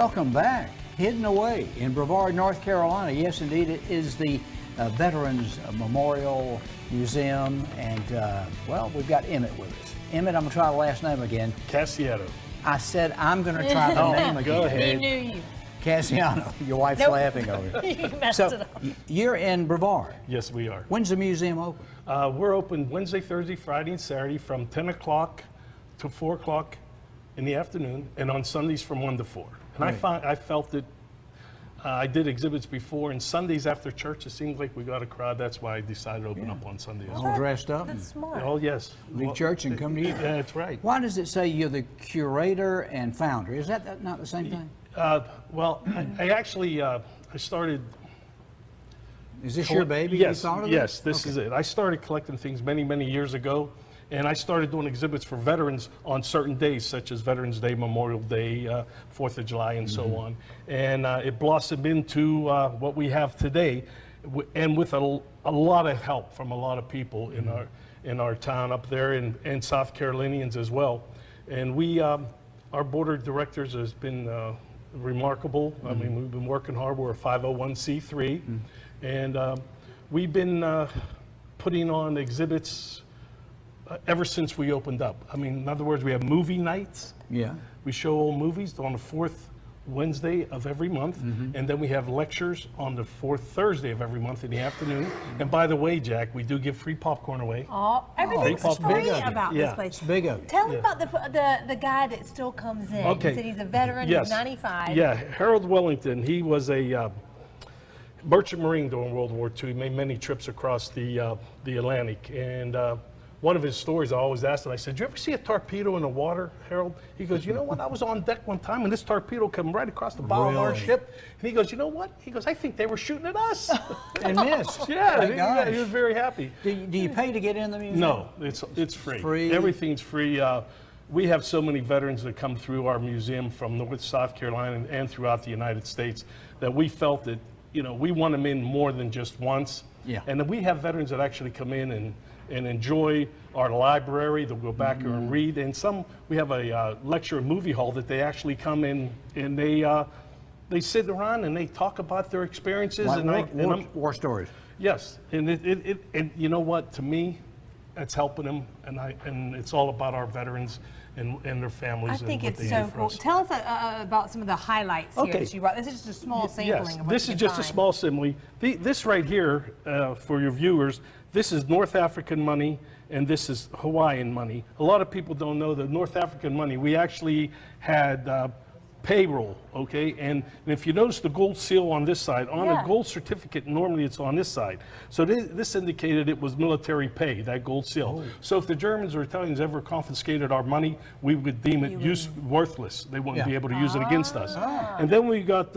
Welcome back. Hidden away in Brevard, North Carolina. Yes, indeed, it is the Veterans Memorial Museum. And, well, we've got Emmett with us. Emmett, I'm going to try the last name again. Cassiano. I said I'm going to try the name again. Go ahead. He knew you. Cassiano. Your wife's laughing over here. You messed it up. You're in Brevard. Yes, we are. When's the museum open? We're open Wednesday, Thursday, Friday, and Saturday from 10 o'clock to 4 o'clock in the afternoon, and on Sundays from 1 to 4. And Right. I felt that I did exhibits before, and Sundays after church, it seemed like we got a crowd. That's why I decided to open up on Sundays. All dressed up? That's smart. Oh, yes. Leave church and come to you? Yeah, that's right. Why does it say you're the curator and founder? Is that not the same thing? Well, I actually, I started... Is this your baby? Yes, You thought of yes, it? this is it. I started collecting things many, many years ago, and I started doing exhibits for veterans on certain days, such as Veterans Day, Memorial Day, 4th of July, and so on. And it blossomed into what we have today, and with a lot of help from a lot of people in our town up there, and South Carolinians as well. And we, our board of directors has been remarkable. I mean, we've been working hard. We're a 501c3. And we've been putting on exhibits ever since we opened up. I mean, in other words, we have movie nights. Yeah. We show old movies on the 4th Wednesday of every month. And then we have lectures on the 4th Thursday of every month in the afternoon. And by the way, Jack, we do give free popcorn away. Oh, everything's Free free popcorn. about Yeah. this place. It's big of you. Tell me about the guy that still comes in. Okay. He said he's a veteran, Yes. he's 95. Yeah, Harold Wellington, he was a merchant marine during World War II. He made many trips across the Atlantic. And one of his stories I always asked him, I said, "Did you ever see a torpedo in the water, Harold?" He goes, "You know what? I was on deck one time and this torpedo came right across the bow of our Really? ship." And he goes, "You know what?" He goes, "I think they were shooting at us." And missed. Yeah, My he was gosh. very happy. Do you pay to get in the museum? No, it's free. Free? Everything's free. We have so many veterans that come through our museum from North South Carolina and throughout the United States that we felt that, you know, we want them in more than just once. Yeah. And then we have veterans that actually come in and enjoy our library. They'll go back here and read. And some, we have a lecture and movie hall that they actually come in and they sit around and they talk about their experiences. Like and war stories. Yes, and and you know what? To me, it's helping them, and it's all about our veterans and their families. I think and what it's they so do for cool. us. Tell us about some of the highlights here Okay. that you brought. This is just a small sampling Yes, of what this you is can just a find. small simile. This right here, for your viewers, this is North African money, and this is Hawaiian money. A lot of people don't know that North African money, we actually had payroll, okay? And if you notice the gold seal on this side, on Yeah. a gold certificate, normally it's on this side. So this indicated it was military pay, that gold seal. So if the Germans or Italians ever confiscated our money, we would deem it worthless. They wouldn't be able to use it against us. And then we got,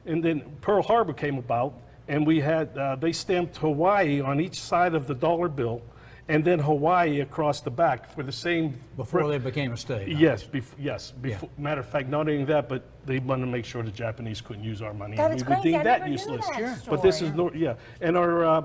and then Pearl Harbor came about, and we had, they stamped Hawaii on each side of the dollar bill, and then Hawaii across the back for the same. Before they became a state. Yes, before, matter of fact, not only that, but they wanted to make sure the Japanese couldn't use our money. That and is we would crazy. deem I that never knew useless. that But this is story. and our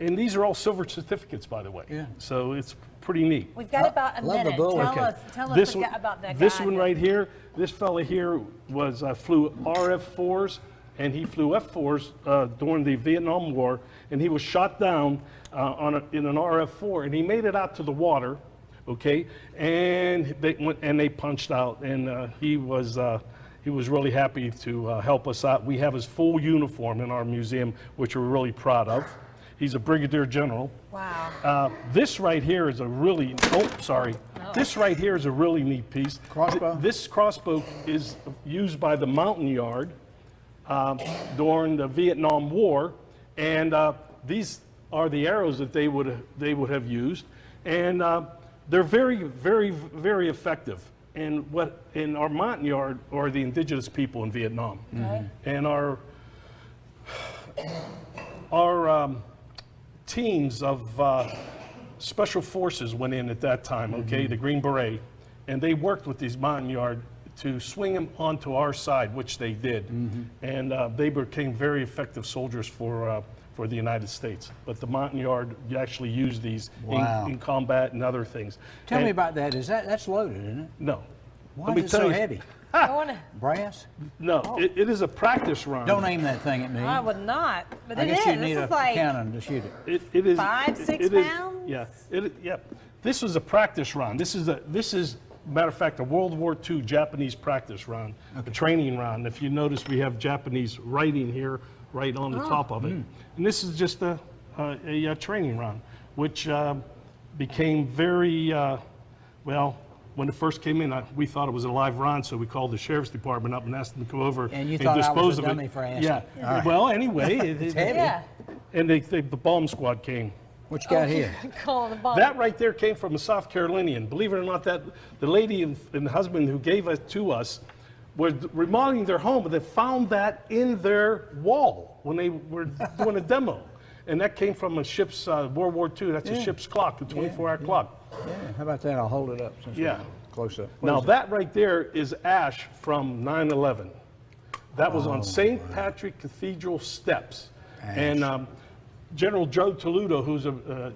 and these are all silver certificates, by the way. Yeah. So it's pretty neat. We've got about a love the minute. book. Tell us This one, about that guy. this one right here, this fella here was flew RF-4s, and he flew F-4s during the Vietnam War, and he was shot down in an RF-4, and he made it out to the water, okay, and they punched out, and he was really happy to help us out. We have his full uniform in our museum, which we're really proud of. He's a brigadier general. Wow. This right here is a really, This right here is a really neat piece. Crossbow? This crossbow is used by the Mountain Yard during the Vietnam War, and these are the arrows that they would have used, and they're very, very, very effective. And what in our Mountain Yard are the indigenous people in Vietnam, and our teams of special forces went in at that time, okay, the Green Beret, and they worked with these Mountain Yard to swing them onto our side, which they did, and they became very effective soldiers for the United States. But the Mountain Yard actually used these in combat and other things. Tell me about that. That's loaded, isn't it? No. Why is it so heavy? I wanna, Brass? No, it is a practice run. Don't aim that thing at me. I would not, but I it guess is. you This need a is like cannon to shoot it. It is 5, 6 it is- pounds? Yeah, yeah. This was a practice run. This is matter of fact a World War II Japanese practice run, a training run. If you notice, we have Japanese writing here, right on the top of it, and this is just a training run, which became very well. When it first came in, we thought it was a live round, so we called the sheriff's department up and asked them to come over And you thought I was a dummy for asking. Yeah. All right. Well, anyway, heavy. Yeah. and the bomb squad came. What you got here? Call the bomb. That right there came from a South Carolinian. Believe it or not, that the lady and husband who gave it to us were remodeling their home, but they found that in their wall when they were doing a demo. And that came from a ship's World War II. That's a ship's clock, the 24-hour clock. Yeah, how about that? I'll hold it up since Yeah. we're close up. What Now is it? that right there is ash from 9/11. That was on St. Patrick Cathedral steps. And General Joe Toledo, who's a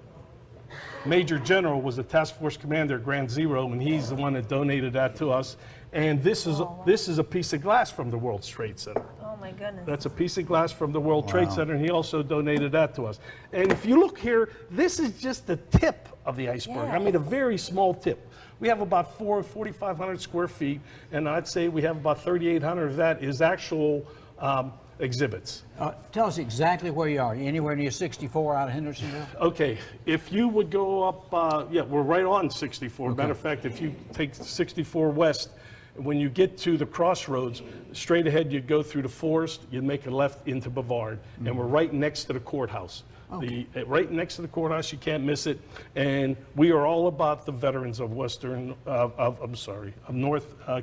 Major General, was the task force commander at Ground Zero, and he's the one that donated that to us. And this is a piece of glass from the World Trade Center. Oh my goodness. That's a piece of glass from the World Trade Center, and he also donated that to us. And if you look here, this is just the tip of the iceberg. I mean, a very small tip. We have about 4,500 square feet, and I'd say we have about 3,800 of that is actual exhibits. Tell us exactly where you are. Anywhere near 64 out of Hendersonville? Okay, if you would go up, yeah, we're right on 64. Matter of fact, if you take 64 west, when you get to the crossroads, straight ahead, you'd go through the forest, you'd make a left into Bavard, and we're right next to the courthouse. Right next to the courthouse, you can't miss it. And we are all about the veterans of North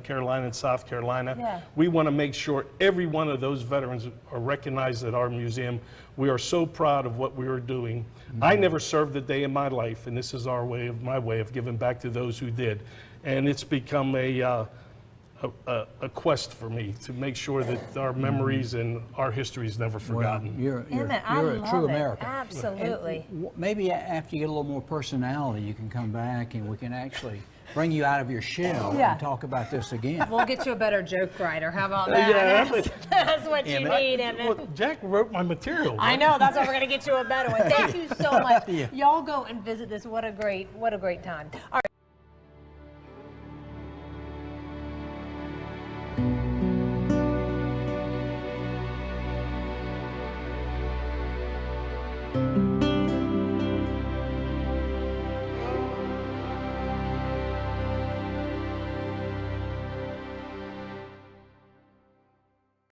Carolina and South Carolina. Yeah. We want to make sure every one of those veterans are recognized at our museum. We are so proud of what we are doing. I never served a day in my life, and this is my way of giving back to those who did. And it's become a quest for me to make sure that our memories and our history is never forgotten. You're Emmett, I a true love it. American. Absolutely. Maybe after you get a little more personality, you can come back and we can actually bring you out of your shell Yeah. and talk about this again. We'll get you a better joke writer. How about that? Yeah, That's what you need, Emmett. Well, Jack wrote my material. I know. That's why we're going to get you a better one. Thank you so much. Yeah. Y'all go and visit this. What a great time. All right.